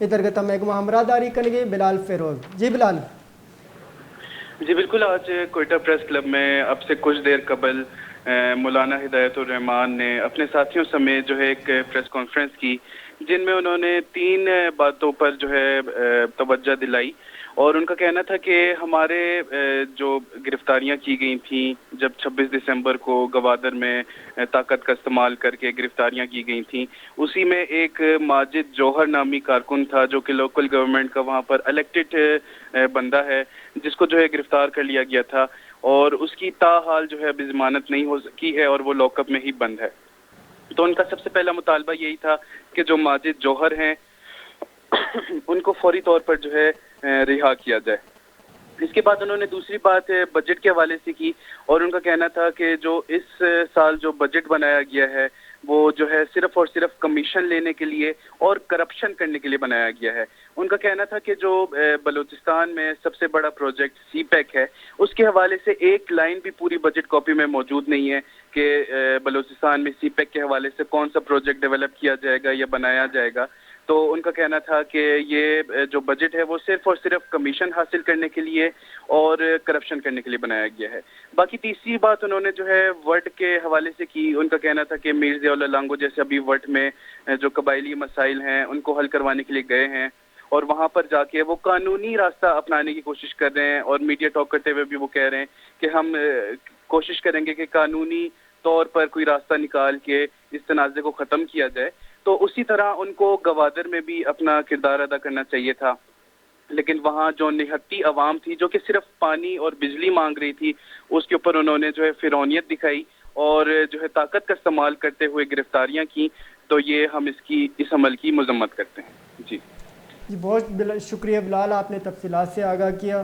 ادھر کا میں ہمراہداری کریں بلال فیروز. جی بلال. جی بالکل. آج کوئٹہ پریس کلب میں اب سے کچھ دیر قبل مولانا ہدایت الرحمان نے اپنے ساتھیوں سمیت جو ہے ایک پریس کانفرنس کی، جن میں انہوں نے 3 باتوں پر جو ہے توجہ دلائی. اور ان کا کہنا تھا کہ ہمارے جو گرفتاریاں کی گئی تھیں جب 26 دسمبر کو گوادر میں طاقت کا استعمال کر کے گرفتاریاں کی گئی تھیں، اسی میں ایک ماجد جوہر نامی کارکن تھا جو کہ لوکل گورنمنٹ کا وہاں پر الیکٹڈ بندہ ہے، جس کو جو ہے گرفتار کر لیا گیا تھا اور اس کی تاحال جو ہے ابھی ضمانت نہیں ہو سکی ہے اور وہ لاک اپ میں ہی بند ہے. تو ان کا سب سے پہلا مطالبہ یہی تھا کہ جو ماجد جوہر ہیں ان کو فوری طور پر جو ہے رہا کیا جائے. اس کے بعد انہوں نے دوسری بات بجٹ کے حوالے سے کی اور ان کا کہنا تھا کہ جو اس سال جو بجٹ بنایا گیا ہے وہ جو ہے صرف اور صرف کمیشن لینے کے لیے اور کرپشن کرنے کے لیے بنایا گیا ہے. ان کا کہنا تھا کہ جو بلوچستان میں سب سے بڑا پروجیکٹ سی پیک ہے، اس کے حوالے سے ایک لائن بھی پوری بجٹ کاپی میں موجود نہیں ہے کہ بلوچستان میں سی پیک کے حوالے سے کون سا پروجیکٹ ڈیولپ کیا جائے گا یا بنایا جائے گا. تو ان کا کہنا تھا کہ یہ جو بجٹ ہے وہ صرف اور صرف کمیشن حاصل کرنے کے لیے اور کرپشن کرنے کے لیے بنایا گیا ہے. باقی تیسری بات انہوں نے جو ہے ورڈ کے حوالے سے کی. ان کا کہنا تھا کہ میر ضیاء اللہ لانگو جیسے ابھی ورڈ میں جو قبائلی مسائل ہیں ان کو حل کروانے کے لیے گئے ہیں اور وہاں پر جا کے وہ قانونی راستہ اپنانے کی کوشش کر رہے ہیں، اور میڈیا ٹاک کرتے ہوئے بھی وہ کہہ رہے ہیں کہ ہم کوشش کریں گے کہ قانونی طور پر کوئی راستہ نکال کے اس تنازع کو ختم کیا جائے. تو اسی طرح ان کو گوادر میں بھی اپنا کردار ادا کرنا چاہیے تھا، لیکن وہاں جو نہتی عوام تھی جو کہ صرف پانی اور بجلی مانگ رہی تھی، اس کے اوپر انہوں نے جو ہے فرعونیت دکھائی اور جو ہے طاقت کا استعمال کرتے ہوئے گرفتاریاں کی. تو یہ ہم اس عمل کی مذمت کرتے ہیں. جی بہت شکریہ بلال، آپ نے تفصیلات سے آگاہ کیا.